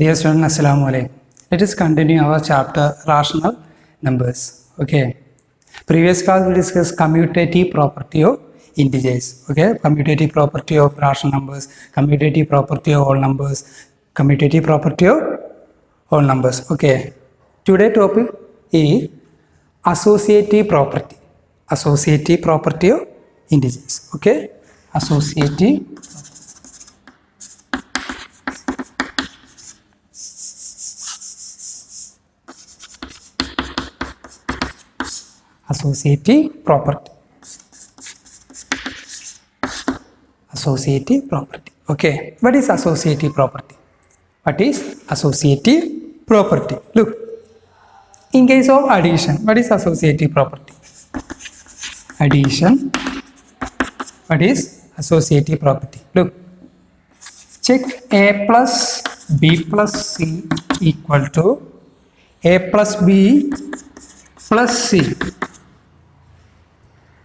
Dear students, Assalamu alaikum. Let us continue our chapter rational numbers. Okay. Previous class we discussed commutative property of integers. Okay. Commutative property of rational numbers, commutative property of whole numbers, commutative property of whole numbers. Okay. Today topic is associative property. Associative property of integers. Okay. Associative property. Associative property. Okay. What is associative property? What is associative property? Look. In case of addition, what is associative property? Addition. What is associative property? Look. Check A plus B plus C equal to A plus B plus C.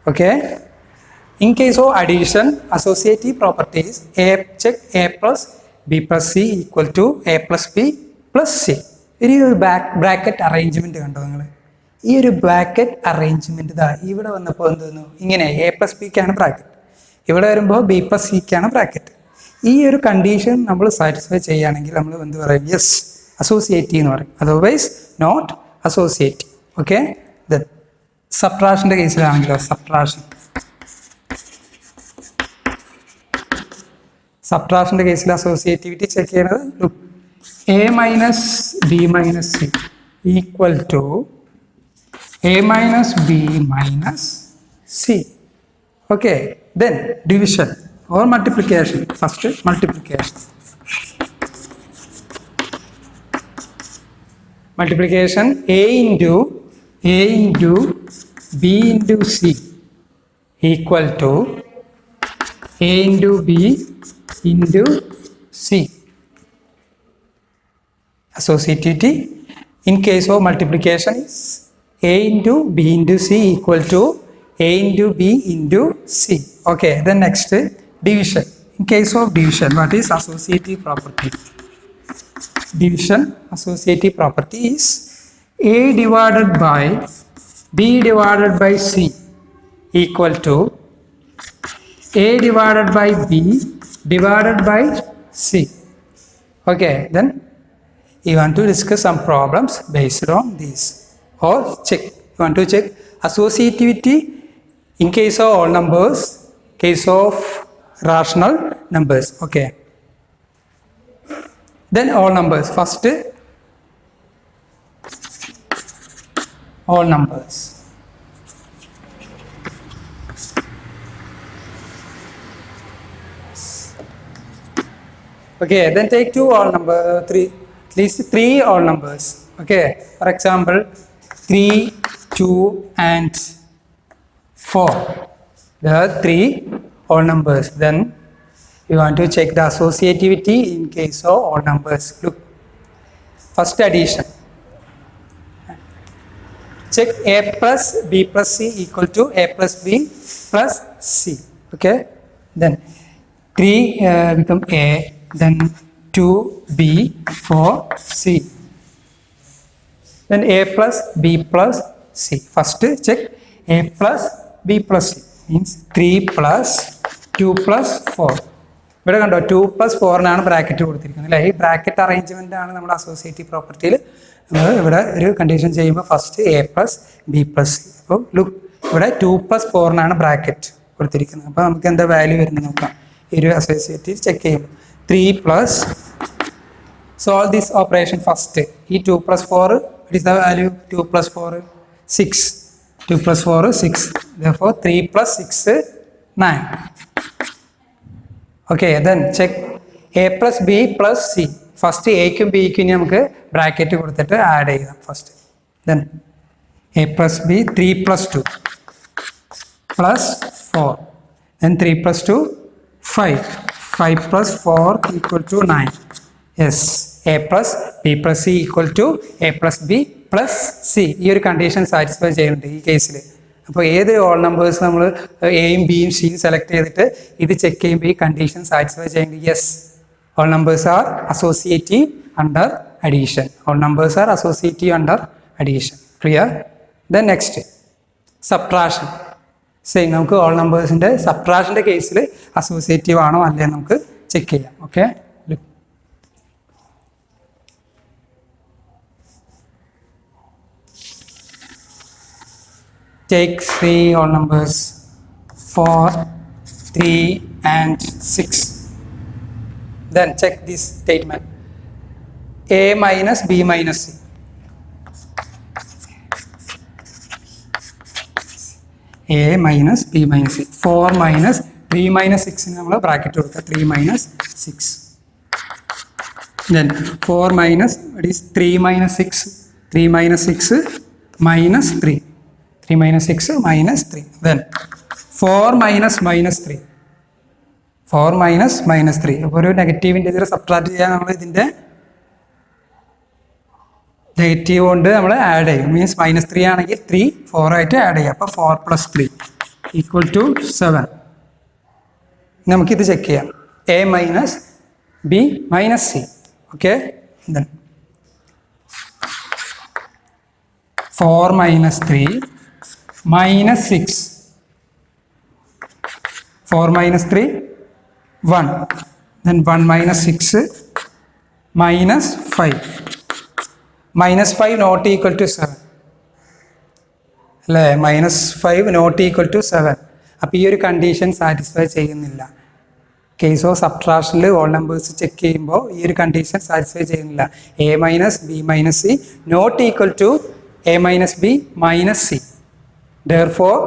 Okay. In case of addition, associative properties check A plus B plus C equal to A plus B plus C. This is bracket arrangement. This bracket arrangement is A plus B bracket. B plus C bracket. This condition we satisfy yes, associative. Otherwise, not associative. Okay. Then subtraction case subtraction. Subtraction case associativity check here. Look, A minus B minus C equal to A minus B minus C. Okay. Then division or multiplication. First multiplication. Multiplication A into B into C equal to A into B into C. Associativity in case of multiplication is A into B into C equal to A into B into C. Okay, then next division. In case of division, what is associative property? Division associative property is A divided by B divided by C equal to A divided by B divided by C. Okay, then you want to discuss some problems based on this. Or check. You want to check associativity in case of all numbers, case of rational numbers. Okay. Then all numbers. First, all numbers. Okay, then take three, at least three all numbers. Okay, for example, 3, 2, and 4. There are three all numbers. Then you want to check the associativity in case of all numbers. Look, first addition. Check A plus B plus C equal to A plus B plus C. Okay, then 3 become A. Then 2B, 4C. Then A plus B plus C. First check A plus B plus C. Means 3 plus 2 plus 4. But 2 plus 4 is bracket. This bracket arrangement is associative property. We condition first A plus B plus C. So look, 2 plus 4 is bracket. We the value associative check 3 plus, solve this operation first. 2 plus 4, what is the value? 2 plus 4, 6. 2 plus 4, 6. Therefore, 3 plus 6, 9. Okay, then check A plus B plus C. First, A and B bracket add first. Then, A plus B, 3 plus 2 plus 4. Then 3 plus 2, 5. 5 plus 4 equal to 9. Yes, A plus B plus C equal to A plus B plus C. This condition satisfies in this case. So, all numbers A and B and C select this check B condition satisfies. Yes, all numbers are associative under addition. All numbers are associative under addition. Clear? Then next, subtraction. Say നമുക്ക് all numbers-ന്റെ subtraction-ന്റെ കേസിൽ associative ആണോ അല്ലേ നമുക്ക് check ചെയ്യാം. Okay, take 3 all numbers 4, 3 and 6. Then check this statement. A minus B minus C. A minus B minus C. 4 minus 3 minus 6 in our bracket. 3 minus 6. Then 4 minus, what is 3 minus 6? 3 minus 6 minus 3. 3 minus 6 minus 3. Then 4 minus minus 3. 4 minus minus 3. അപ്പോൾ ഒരു negative integer subtract ചെയ്യാൻ നമ്മൾ ഇതിൻ്റെ negative കൊണ്ട് നമ്മൾ add ചെയ്യും. Means minus 3 ആണെങ്കിൽ 3 4 ആയിട്ട് ആഡ് ചെയ്യാം. അപ്പോൾ 4 plus 3 ഈക്വൽ ടു 7. നമുക്കിത് ചെക്ക് ചെയ്യാം. A minus B minus C. Okay, then 4 minus 3 minus 6. 4 minus 3 1. Then 1 minus 6 minus 5. Minus 5 not equal to 7. അല്ലേ, minus 5 not equal to 7. അപ്പോൾ ഈ ഒരു കണ്ടീഷൻ സാറ്റിസ്ഫൈ ചെയ്യുന്നില്ല. കേസ് ഓഫ് സബ്ട്രാക്ഷനിൽ ഓൾ നമ്പേഴ്സ് ചെക്ക് ചെയ്യുമ്പോൾ ഈ ഒരു കണ്ടീഷൻ സാറ്റിസ്ഫൈ ചെയ്യുന്നില്ല. A minus B minus C not equal to A minus B minus C. Therefore,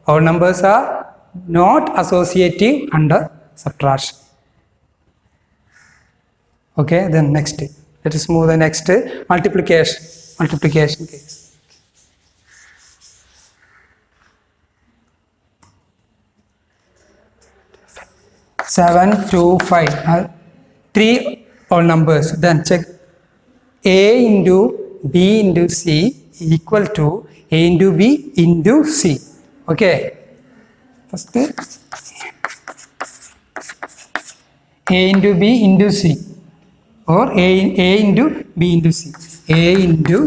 all numbers are not associative under subtraction. Okay, then next, let us move the next multiplication case. 7 2 5 3 all numbers. Then check A into B into C equal to A into B into C. Okay, first A into B into C or A into B into C. A into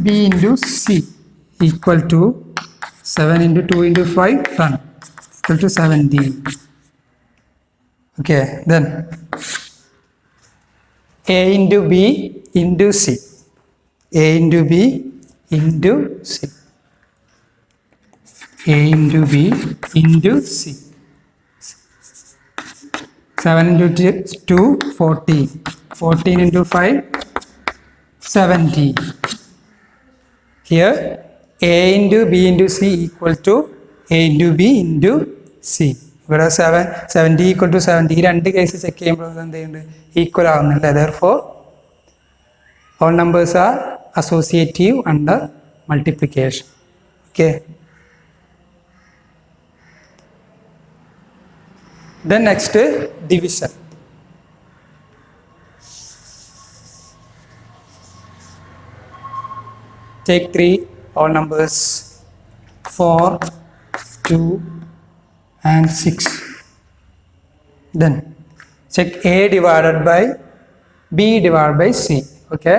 B into C equal to 7 into 2 into 5 10 equal to 17. Okay, then A into B into C. A into B into C. A into B into C. 7 into 2 14. 14 into 5 70. Here A into B into C equal to A into B into C. ഇവിടെ 70 equal to 70. ഈ രണ്ട് case check ചെയ്യുമ്പോൾ എന്ത് ചെയ്യുന്നുണ്ട്, equal ആവുന്നില്ല. Therefore, all numbers are associative under multiplication. Okay. Then next, division. Take 3 all numbers 4 2 and 6. Then check A divided by B divided by C. Okay,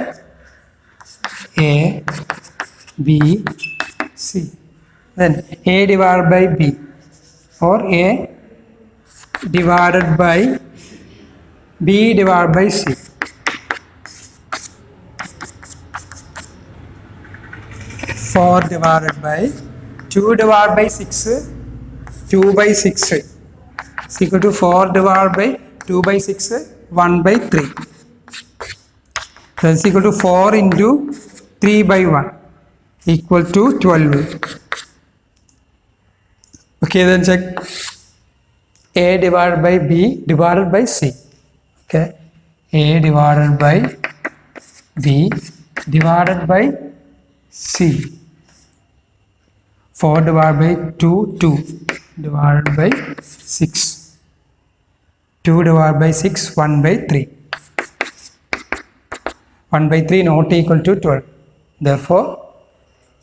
A B C. Then A divided by B or A divided by B divided by C. 4 divided by 2 divided by 6. 2 by 6 is equal to 4 divided by 2 by 6 1 by 3. That is equal to 4 into 3 by 1 equal to 12. Okay, then check A divided by B divided by C. Okay, A divided by B divided by C. 4 divided by 2 2 divided by 6. 2 divided by 6 1 by 3. 1 by 3 not equal to 12. Therefore,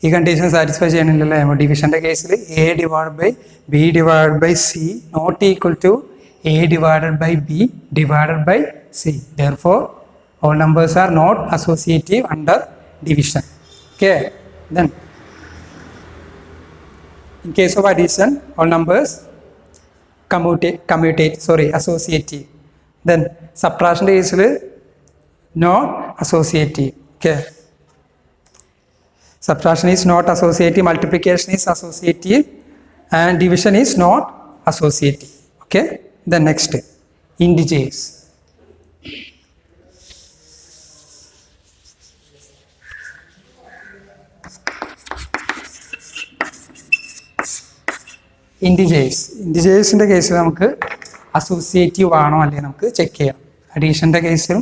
ഈ condition satisfy ചെയ്യണില്ലല്ലേ. ഡിവിഷൻ്റെ കേസിൽ A divided by B divided by C not equal to A divided by B divided by C. Therefore, All numbers are not associative under division. Okay, then in case of addition, all numbers associative. Then subtraction is not associative. Okay, subtraction is not associative, multiplication is associative, and division is not associative. Okay, then next, integers. Integers case നമുക്ക് associative ആണോ അല്ലേ നമുക്ക് check ചെയ്യാം. അഡീഷൻ്റെ കേസിലും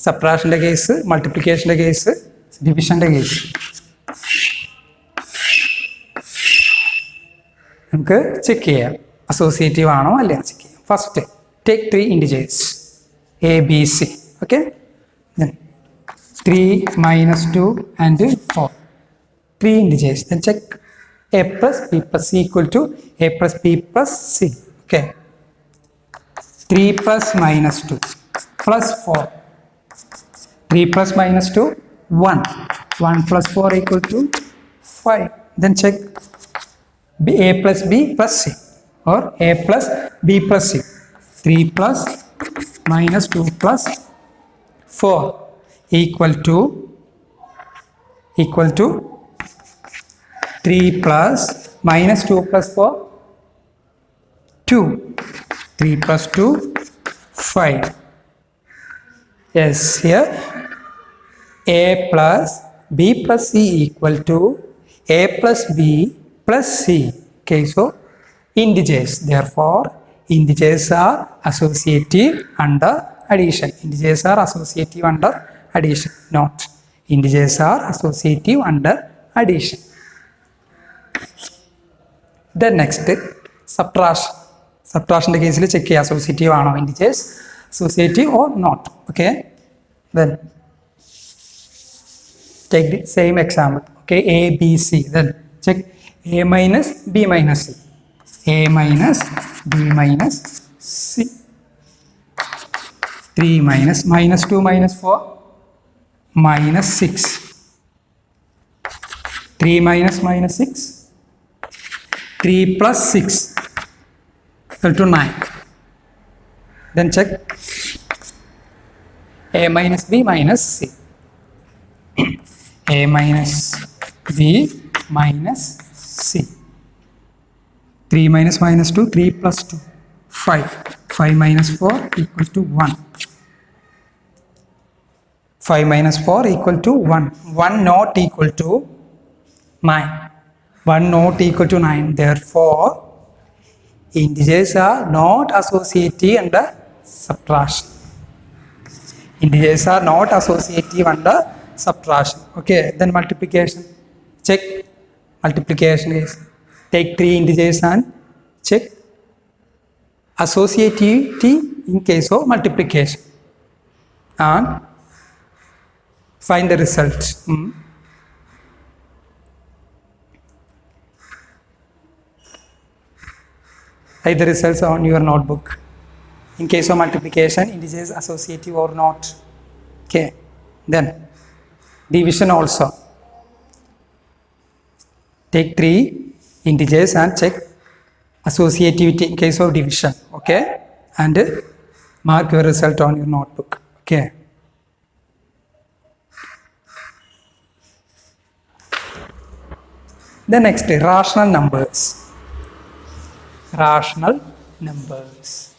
സബ്ട്രാക്ഷൻ്റെ case, മൾട്ടിപ്ലിക്കേഷൻ്റെ case, ഡിവിഷൻ്റെ case നമുക്ക് check ചെയ്യാം associative ആണോ അല്ലേ ചെക്ക് ചെയ്യാം. First take 3 integers a b c. Okay, then 3 minus 2 and 4, 3 integers. Then check a plus b plus c equal to a plus b plus c. Okay, 3 plus minus 2 plus 4, 3 plus minus 2 1, 1 plus 4 equal to 5. Then check a plus b plus c or a plus b plus c. 3 plus minus 2 plus 4 equal to 3 plus minus 2 plus 4 2, 3 plus 2 5. Yes, here a plus b plus c equal to a plus b plus c. Okay, so integers, therefore integers are associative under addition. Integers are associative under addition, not integers are associative under addition. Then next, subtraction. Subtraction case il check associative aano integers, associative or not. Okay, then take the same example. Okay, a b c. Then check a minus b minus c, a minus b minus c. 3 minus 2 minus 4 minus 6, 3 minus 6, 3 plus 6 equal to 9. Then check a minus b minus c, a minus b minus c. 3 minus 2, 3 plus 2 5, 5 minus 4 equal to 1, 5 minus 4 equal to 1, 1 not equal to 9, 1 not equal to 9. Therefore integers are not associative under subtraction. Integers are not associative under subtraction. Okay, then multiplication. Check multiplication is take 3 integers and check associativity in case of multiplication and find the result. Write the results on your notebook. In case of multiplication, integers associative or not. Okay, then division also. Take 3 integers and check associativity in case of division. Okay, and mark your result on your notebook. Okay. The next, rational numbers. Rational numbers.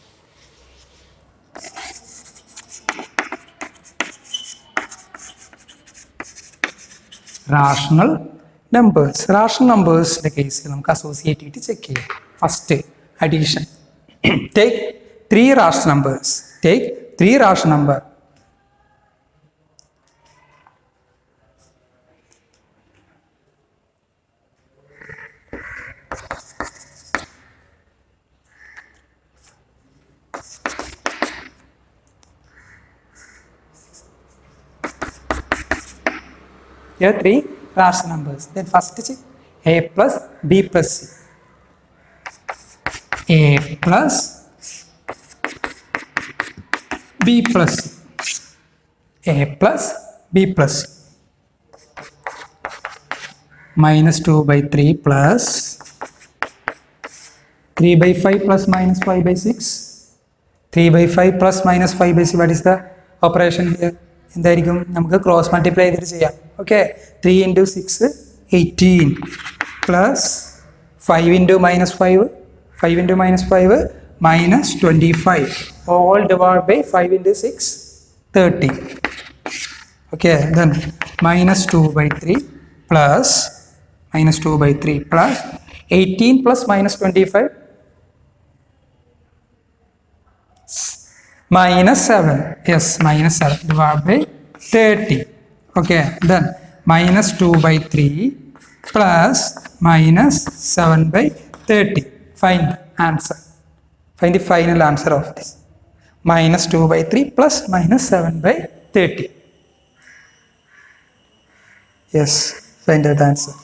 Rational numbers. Rational numbers in the case we associativity check. First, addition. Take 3 rational numbers. Take 3 rational numbers. Here 3 rational numbers. Then first check a plus b plus c. A plus b plus c. a plus b plus c. Minus 2 by 3 plus 3 by 5 plus minus 5 by 6. 3 by 5 plus minus 5 by 6. What is the operation here? എന്തായിരിക്കും നമുക്ക് cross multiply ചെയ്തിട്ട് ചെയ്യാം. Okay, 3 into 6 18 plus 5 into minus 5 5 into minus 5 minus 25 all divided by 5 into 6 30. Okay, then minus 2 by 3 plus minus 2 by 3 plus 18 plus minus 25 minus 7. Yes, minus 7 divided by 30. Okay, then minus 2 by 3 plus minus 7 by 30. Find answer. Find the final answer of this. Minus 2 by 3 plus minus 7 by 30. Yes, find that answer.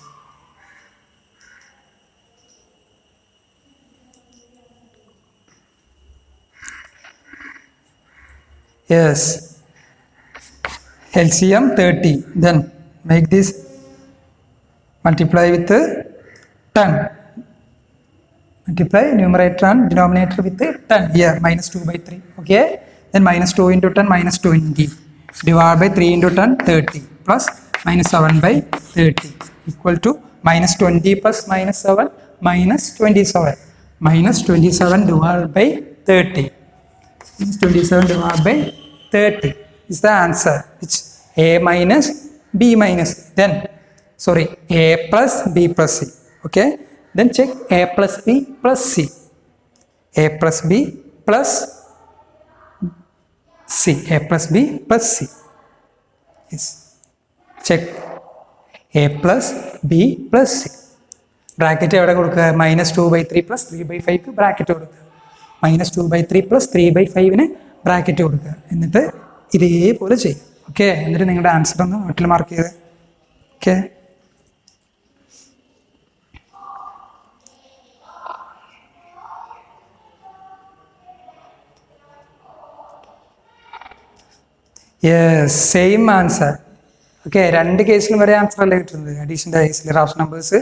Yes, LCM 30. Then make this multiply with 10. Multiply numerator and denominator with 10. Here minus 2 by 3. Okay, then minus 2 into 10 minus 20 divided by 3 into 10 30 plus minus 7 by 30 equal to minus 20 plus minus 7 minus 27. Minus 27 divided by 30. Minus 27 divided by 30 is the answer, which a minus b minus then sorry a plus b plus c. Okay, then check a plus b plus c. A plus b plus c. A plus b plus c. Yes, check a plus b plus c. Bracket എവിടെ കൊടുക്കുക? minus 2 by 3 plus 3 by 5 bracket കൊടുക്കുക. minus 2 by 3 plus 3 by 5 bracket കൊടുക്കുക. എന്നിട്ട് ഇതേപോലെ ചെയ്യും. Okay, എന്നിട്ട് നിങ്ങളുടെ answer ഒന്ന് നോട്ടിൽ മാർക്ക് ചെയ്ത്. Okay, yes, same answer. Okay, രണ്ട് കേസിലും വരെ ആൻസർ അല്ലേ കിട്ടുന്നത്. അഡീഷൻ്റെ കേസിൽ റാഷണൽ നമ്പേഴ്സ്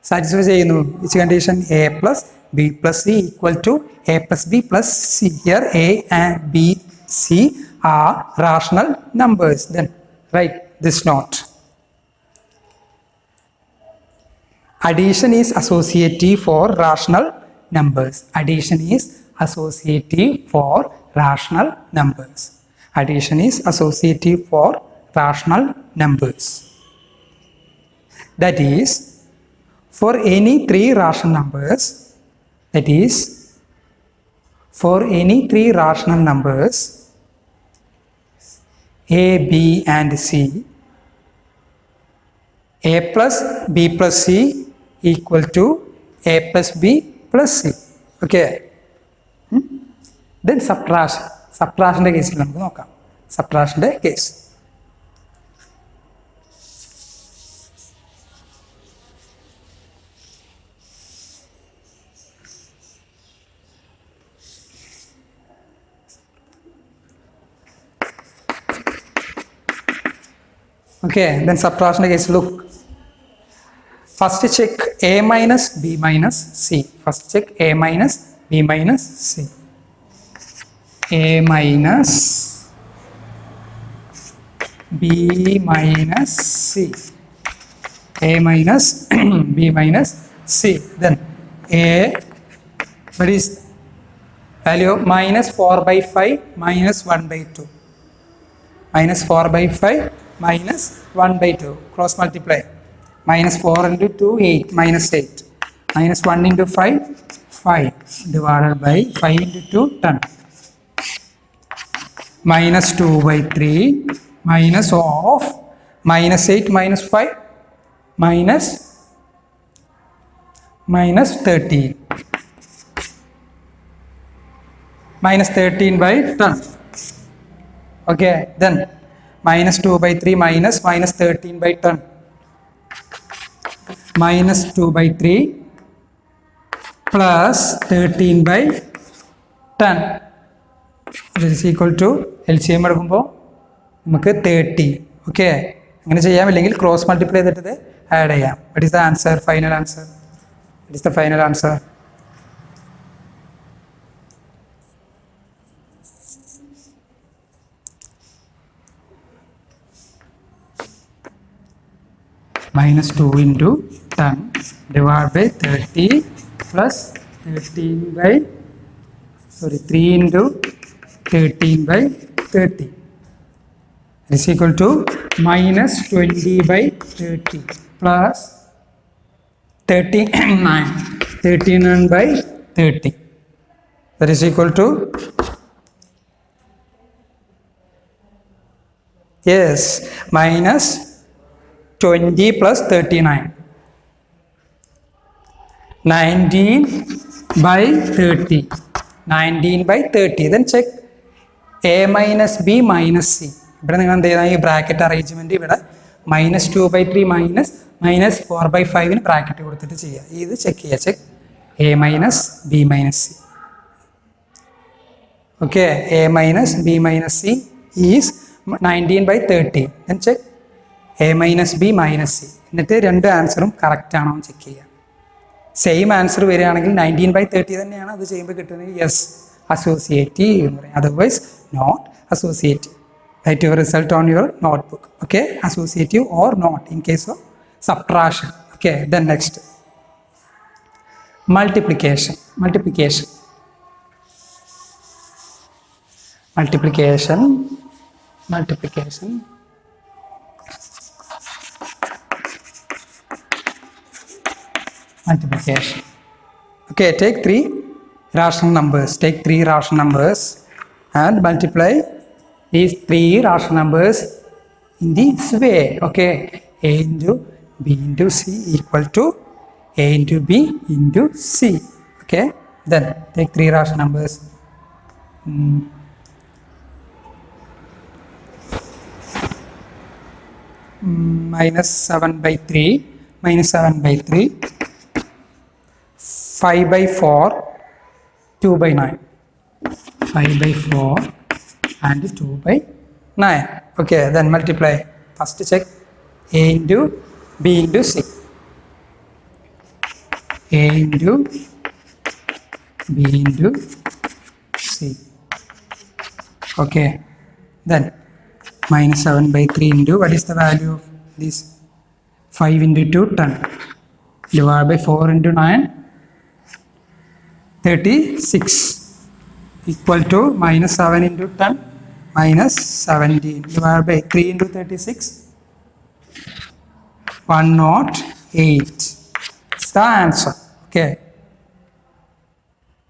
സാറ്റിസ്ഫൈ ചെയ്യുന്നു. Which condition? A plus b plus c equal to a plus b plus c. Here a and b, c are rational numbers. Then write this note. Addition is associative for rational numbers. Addition is associative for rational numbers. Addition is associative for rational numbers. That is, for any three rational numbers, that is, for any three rational numbers a, b and c, a plus b plus c equal to a plus b plus c. Okay, then subtraction. Subtractionന്റെ കേസിൽ നമുക്ക് നോക്കാം. Subtractionന്റെ case. Okay, then subtraction case, look. First check a minus b minus c. First check a minus b minus c. A minus b minus c. A minus b minus c. Then a, what is value? Minus 4 by 5 minus 1 by 2. Minus 4 by 5 minus 1 by 2. Cross multiply. Minus 4 into 2, 8. Minus 8. Minus 1 into 5, 5. Divided by 5 into 2, 10. Minus 2 by 3. Minus of minus 8 minus 5. Minus 13. Minus 13 by 10. Okay, then minus 2 by 3 minus 13 by 10. Minus 2 by 3 plus 13 by 10. This is equal to LCM എടുക്കുമ്പോൾ നമുക്ക് 30. Okay, അങ്ങനെ ചെയ്യാം. ഇല്ലെങ്കിൽ cross multiply ചെയ്തിട്ട് ഇത് add ചെയ്യാം. What is the answer? Final answer. What is the final answer? -2 into 10 divided by 30 plus 3 into 13 by 30 is equal to -20 by 30 plus 39 by 30. That is equal to, yes, -20 plus 39. 19 by 30. 19 by 30. Then check a minus b minus c. ഇവിടെ നിങ്ങൾ എന്ത് ചെയ്യുന്ന ഈ bracket arrangement ഇവിടെ -2/3 -4/5 bracket കൊടുത്തിട്ട് ചെയ്യുക. ഇത് check ചെയ്യുക. Check a minus b minus c. Okay, a minus b minus c is 19 by 30. Then check a minus b minus c. എന്നിട്ട് രണ്ട് ആൻസറും കറക്റ്റ് ആണോ എന്ന് ചെക്ക് ചെയ്യുക. സെയിം ആൻസർ വരികയാണെങ്കിൽ 19 by 30 തന്നെയാണ് അത് ചെയ്യുമ്പോൾ കിട്ടുന്നത്. യെസ്, അസോസിയേറ്റീവ് എന്ന് പറയും. Otherwise not associative. Write your result on your notebook. Okay, associative or not in case of subtraction. Okay, then next, multiplication. Multiplication. Multiplication. Multiplication. Multiplication. Okay, take three rational numbers. Take three rational numbers and multiply these three rational numbers in this way. Okay, a into b into c equal to a into b into c. Okay, then take three rational numbers. -7/3, -7/3, 5/4, 2/9. 5/4 and 2/9. Okay, then multiply. First check a into b into c. A into b into c. Okay, then -7/3 into, what is the value of this? 5 into 2, 10. Divided by 4 into 9, 36. Equal to -7 into 10, -17. Divided by 3 into 36, 108. It's the answer. Okay.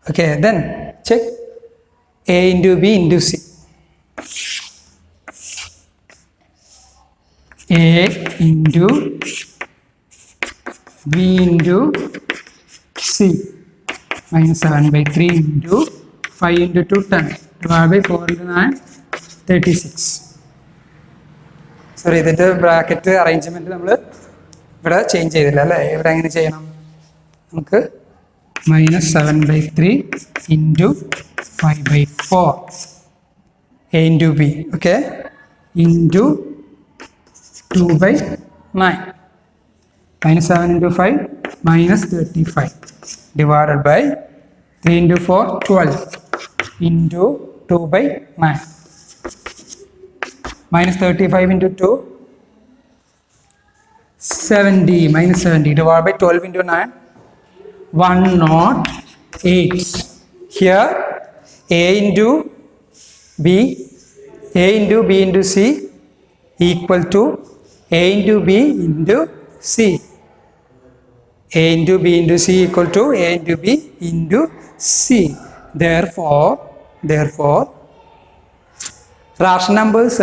Okay, then check a into b into c. A into b into c. -7/3 into 5 into 2, 10. Divided by 4 into 9, 36. Sorry, ഇതിൻ്റെ bracket arrangement നമ്മൾ ഇവിടെ change ചെയ്തില്ല അല്ലേ? ഇവിടെ എങ്ങനെ ചെയ്യണം? നമുക്ക് -7/3 into 5/4 a into b, okay, into 2/9. -7 into 5, -35. Divided by 3 into 4, 12 into 2/9. -35 into 2, 70. -70 divided by 12 into 9, 108. Here a into b into c equal to a into b into c. A into b into c equal to a into b into c. Therefore rational numbers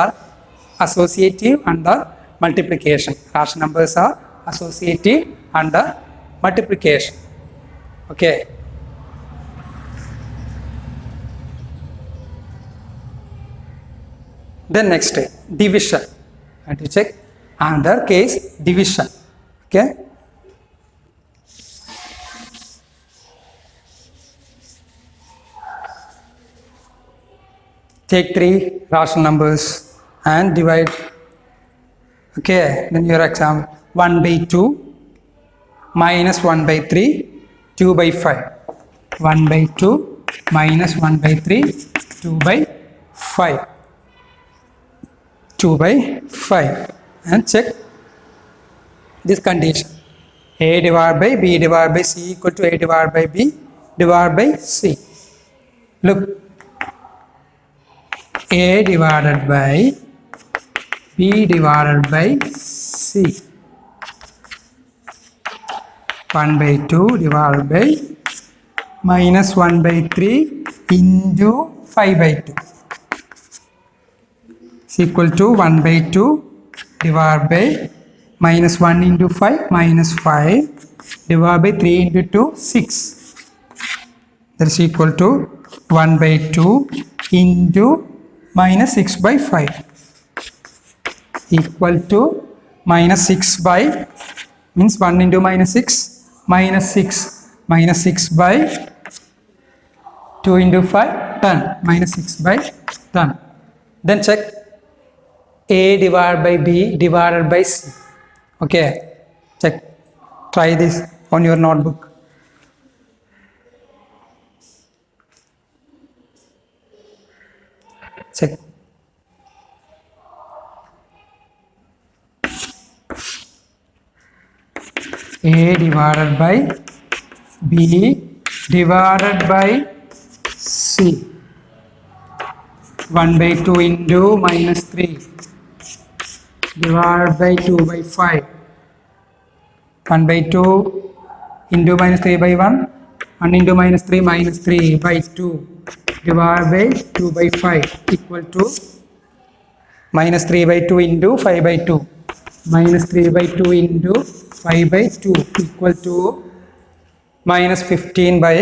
are associative under multiplication. Rational numbers are associative under multiplication. Okay. Then next, division. And to check another case, division. Okay. take 3 rational numbers and divide. Okay, then your example 1 by 2 minus 1 by 3, 2 by 5. 1 by 2 minus 1 by 3, 2 by 5. 2 by 5. And check this condition. A divided by B divided by C equal to A divided by B divided by C. Look, A divided by B divided by C. 1 by 2 divided by minus 1 by 3 into 5 by 2 is equal to 1 by 2 divided by minus 1 into 5 minus 5 divided by 3 into 2 6. That is equal to 1 by 2 into minus 6 by 5 equal to minus 6 by means 1 into minus 6 minus 6 by 2 into 5 10 minus 6 by 10. Then check A divided by B divided by C. Okay, check, try this on your notebook. Check. A divided by B divided by C. 1 by 2 into minus 3 divided by 2 by 5. 1 by 2 into minus 3 by 1. 1 into minus 3 by 2 divided by 2 by 5 equal to minus 3 by 2 into 5 by 2. Minus 3 by 2 into 5 by 2 equal to minus 15 by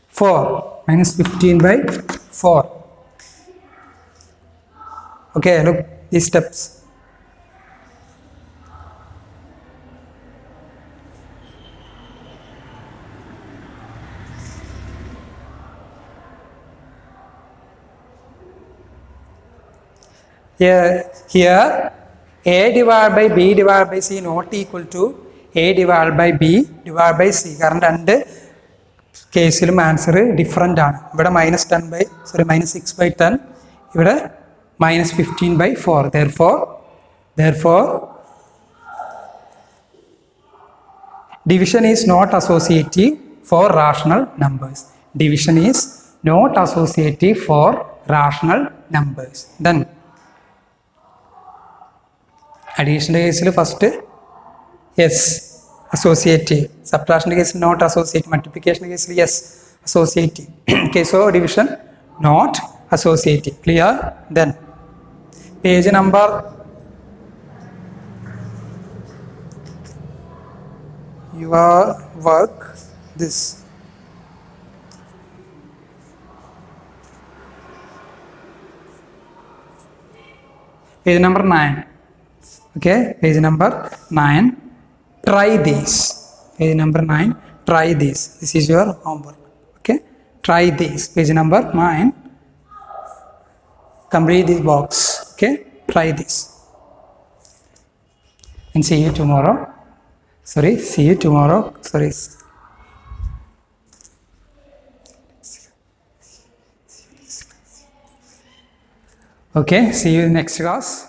4. Minus 15 by 4. Okay, look these steps. Here A divided by B divided by C not equal to A divided by B divided by C. കാരണം രണ്ട് കേസിലും answer different ആണ്. ഇവിടെ minus 6 by 10, ഇവിടെ minus 15 by 4. Therefore division is not associative for rational numbers. Division is not associative for rational numbers. Then addition കേസിൽ first yes associative, subtraction case not associative, multiplication case yes associative, case of division not associative. Clear? Then page number your work this. Page number 9. Okay, page number 9. Try this. Page number 9. Try this. This is your homework. Okay, try this. Page number 9. Complete this box. Okay, try this. And see you tomorrow. Okay, see you in next class.